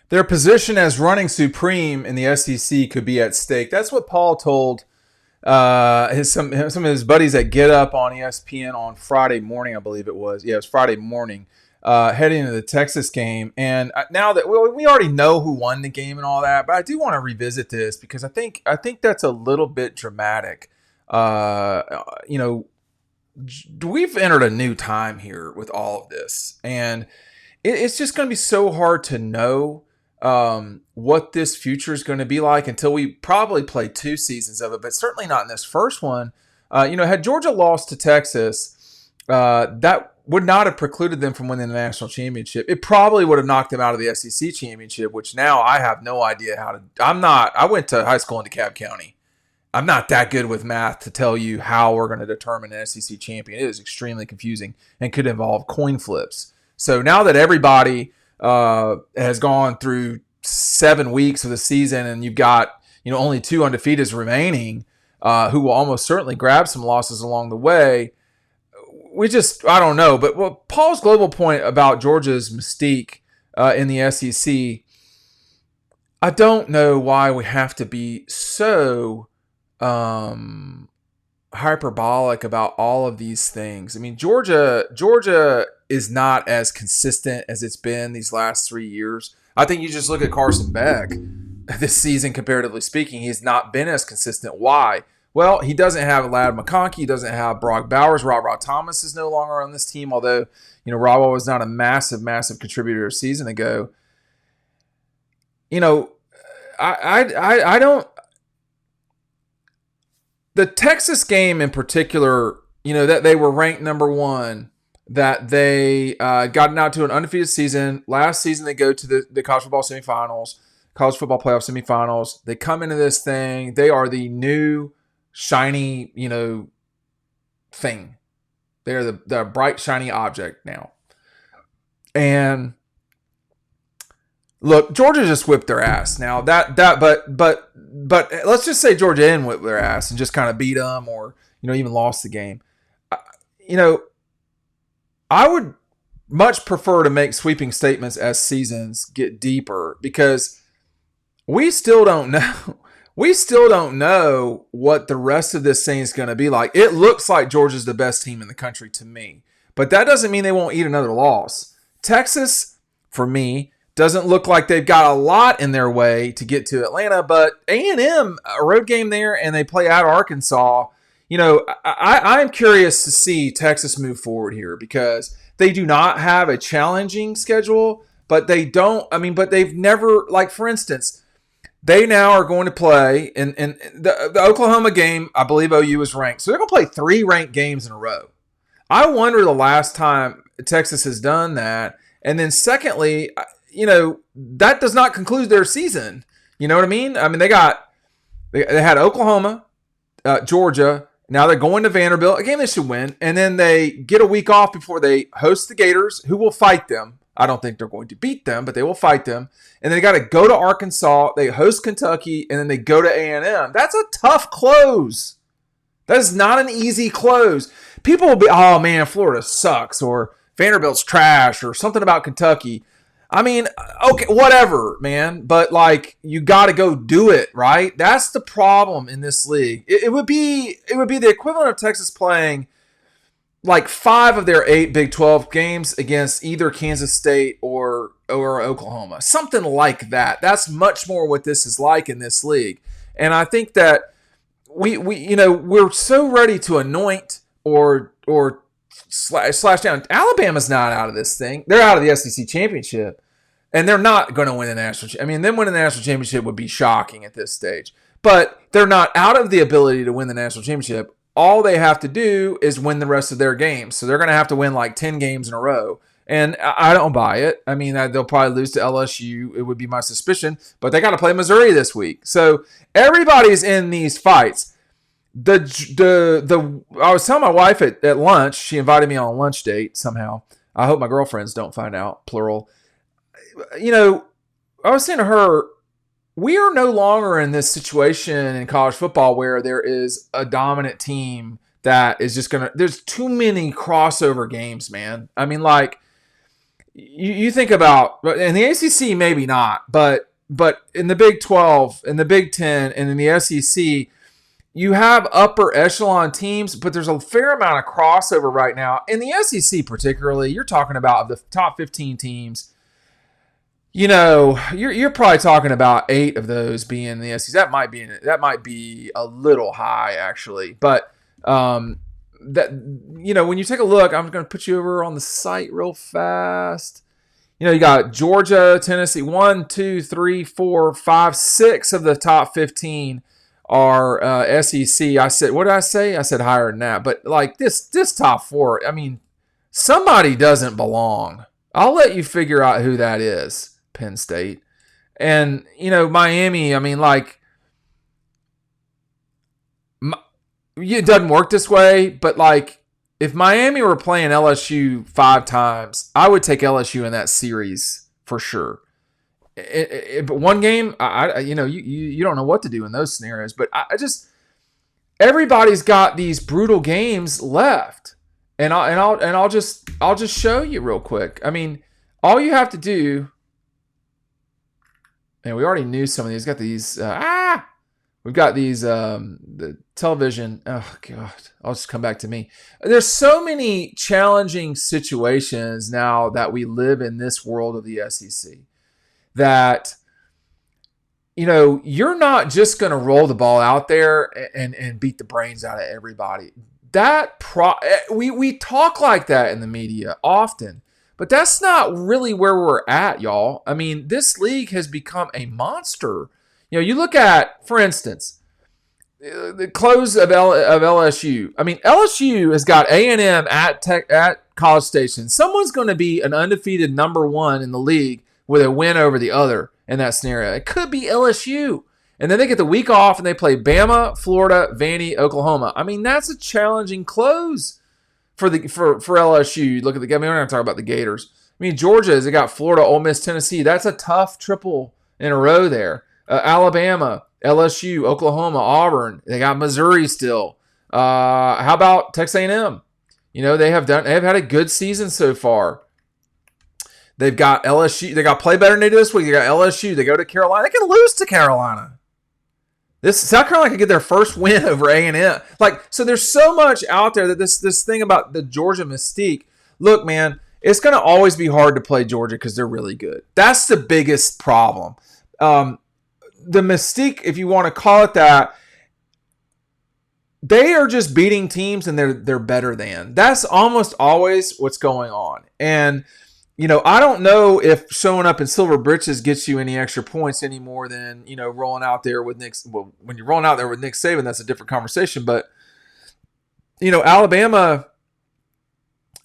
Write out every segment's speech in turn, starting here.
their position as running supreme in the SEC could be at stake. That's what Paul told some of his buddies that Get Up on ESPN on Friday morning, I believe it was. Yeah, it was Friday morning, heading into the Texas game. And now that we already know who won the game and all that, but I do want to revisit this because I think that's a little bit dramatic. Uh, you know, we've entered a new time here with all of this, and it's just going to be so hard to know what this future is going to be like until we probably play two seasons of it, but certainly not in this first one. Had Georgia lost to Texas, that would not have precluded them from winning the national championship. It probably would have knocked them out of the SEC championship, which now I have no idea how to. I went to high school in DeKalb County. I'm not that good with math to tell you how we're going to determine an SEC champion. It is extremely confusing and could involve coin flips. So now that everybody has gone through 7 weeks of the season and you've got only two undefeateds remaining, who will almost certainly grab some losses along the way, I don't know. But Paul's global point about Georgia's mystique in the SEC, I don't know why we have to be so hyperbolic about all of these things. I mean, Georgia is not as consistent as it's been these last 3 years. I think you just look at Carson Beck this season, comparatively speaking, he's not been as consistent. Why? Well, he doesn't have Ladd McConkey. He doesn't have Brock Bowers. Rob Thomas is no longer on this team, although, Rob was not a massive, massive contributor a season ago. I don't. The Texas game in particular, that they were ranked number one, that they gotten out to an undefeated season. Last season, they go to the college football semifinals, college football playoff semifinals. They come into this thing. They are the new shiny, thing. They're the bright, shiny object now. And look, Georgia just whipped their ass. Now but let's just say Georgia didn't whip their ass and just kind of beat them, or even lost the game. I would much prefer to make sweeping statements as seasons get deeper, because we still don't know. We still don't know what the rest of this thing is going to be like. It looks like Georgia's the best team in the country to me, but that doesn't mean they won't eat another loss. Texas, for me, doesn't look like they've got a lot in their way to get to Atlanta, but A&M, a road game there, and they play at Arkansas. I'm curious to see Texas move forward here, because they do not have a challenging schedule, but they've never, like, for instance, they now are going to play in the Oklahoma game. I believe OU is ranked. So they're going to play 3 ranked games in a row. I wonder the last time Texas has done that. And then secondly, that does not conclude their season. You know what I mean? I mean, they had Oklahoma, Georgia. Now they're going to Vanderbilt, a game they should win. And then they get a week off before they host the Gators, who will fight them. I don't think they're going to beat them, but they will fight them. And they got to go to Arkansas. They host Kentucky, and then they go to A&M. That's a tough close. That is not an easy close. People will be, oh man, Florida sucks, or Vanderbilt's trash, or something about Kentucky. I mean, okay, whatever, man. But you got to go do it, right? That's the problem in this league. It would be the equivalent of Texas playing 5 of their 8 Big 12 games against either Kansas State or Oklahoma. Something like that. That's much more what this is like in this league. And I think that we're so ready to anoint or slash down. Alabama's not out of this thing. They're out of the SEC championship. And they're not going to win the national championship. I mean, them winning the national championship would be shocking at this stage. But they're not out of the ability to win the national championship. All they have to do is win the rest of their games. So they're going to have to win 10 games in a row. And I don't buy it. I mean, they'll probably lose to LSU. It would be my suspicion. But they got to play Missouri this week. So everybody's in these fights. I was telling my wife at lunch. She invited me on a lunch date somehow. I hope my girlfriends don't find out, plural. I was saying to her, we are no longer in this situation in college football where there is a dominant team that is just there's too many crossover games, man. I mean, you think about, in the ACC maybe not, but in the Big 12, in the Big 10, and in the SEC, you have upper echelon teams, but there's a fair amount of crossover right now. In the SEC particularly, you're talking about the top 15 teams. You're probably talking about 8 of those being in the SEC. That might be a little high actually, but that when you take a look, I'm going to put you over on the site real fast. You got Georgia, Tennessee, 1, 2, 3, 4, 5, 6 of the top 15 are SEC. What did I say? I said higher than that. But like this top 4, I mean, somebody doesn't belong. I'll let you figure out who that is. Penn State. And, Miami, I mean, like, it doesn't work this way, but like, if Miami were playing LSU 5 times, I would take LSU in that series for sure. But one game, you don't know what to do in those scenarios. But I just, everybody's got these brutal games left, and I'll just show you real quick. I mean, all you have to do, and we already knew some of these. Got these. We've got these. The television. Oh God, I'll just come back to me. There's so many challenging situations now that we live in this world of the SEC that you're not just going to roll the ball out there and beat the brains out of everybody. We talk like that in the media often. But that's not really where we're at, y'all. I mean, this league has become a monster. You look at, for instance, the close of LSU. I mean, LSU has got A&M at College Station. Someone's going to be an undefeated number 1 in the league with a win over the other in that scenario. It could be LSU. And then they get the week off and they play Bama, Florida, Vandy, Oklahoma. I mean, that's a challenging close for LSU. Look at the game. We're not talking about the Gators. I mean, Georgia, they got Florida, Ole Miss, Tennessee. That's a tough triple in a row there. Alabama, LSU, Oklahoma, Auburn. They got Missouri still. How about Texas A&M? They have had a good season so far. They've got LSU. They got play better than they did this week. They got LSU. They go to Carolina. They can lose to Carolina. South Carolina could get their first win over A&M. So there's so much out there that this thing about the Georgia mystique. Look, man, it's going to always be hard to play Georgia because they're really good. That's the biggest problem. The mystique, if you want to call it that, they are just beating teams and they're better than. That's almost always what's going on. And I don't know if showing up in silver britches gets you any extra points any more than, rolling out there with Nick. Well, when you're rolling out there with Nick Saban, that's a different conversation. But, Alabama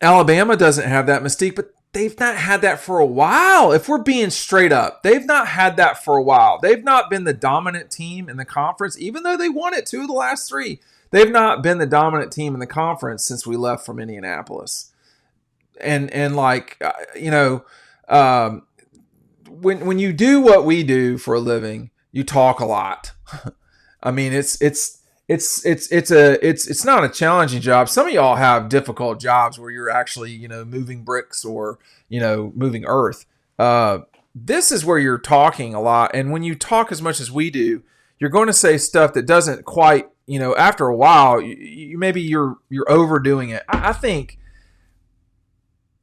doesn't have that mystique, but they've not had that for a while. If we're being straight up, they've not had that for a while. They've not been the dominant team in the conference, even though they won it 2 of the last 3. They've not been the dominant team in the conference since we left from Indianapolis. And when you do what we do for a living, you talk a lot. I mean, it's not a challenging job. Some of y'all have difficult jobs where you're actually, moving bricks or, moving earth. This is where you're talking a lot. And when you talk as much as we do, you're going to say stuff that doesn't quite, after a while, you're overdoing it.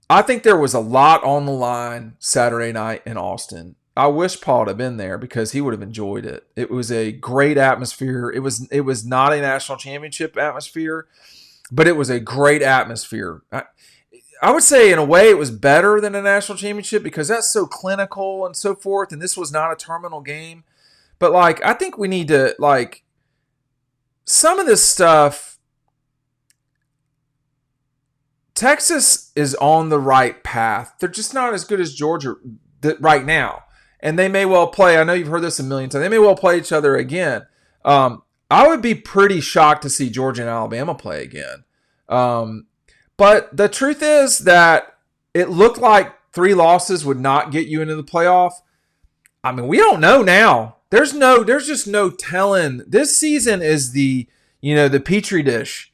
I think there was a lot on the line Saturday night in Austin. I wish Paul had been there because he would have enjoyed it. It was a great atmosphere. It was not a national championship atmosphere, but it was a great atmosphere. I would say in a way it was better than a national championship because that's so clinical and so forth, and this was not a terminal game. But I think we need to some of this stuff. Texas is on the right path. They're just not as good as Georgia right now. And they may well play. I know you've heard this a million times. They may well play each other again. I would be pretty shocked to see Georgia and Alabama play again. But the truth is that it looked like 3 losses would not get you into the playoff. I mean, we don't know now. There's just no telling. This season is the Petri dish.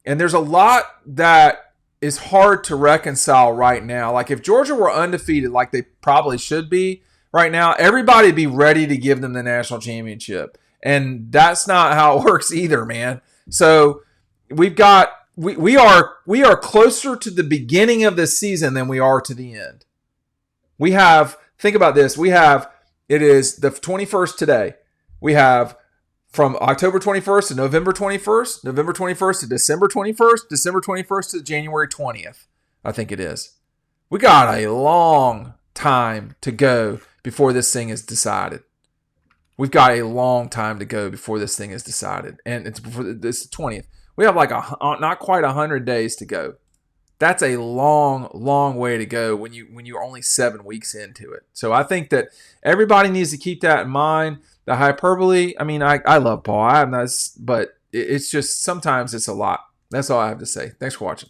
And there's a lot that is hard to reconcile right now. Like if Georgia were undefeated, like they probably should be right now, everybody'd be ready to give them the national championship. And that's not how it works either, man. So we've got we are closer to the beginning of this season than we are to the end. We have, think about this. It is the 21st today. We have from October 21st to November 21st, November 21st to December 21st, December 21st to January 20th, I think it is. We got a long time to go before this thing is decided. We've got a long time to go before this thing is decided. And it's the 20th. We have like not quite 100 days to go. That's a long, long way to go when you're only 7 weeks into it. So I think that everybody needs to keep that in mind. The hyperbole, I mean, I love Paul, but it's just sometimes it's a lot. That's all I have to say. Thanks for watching.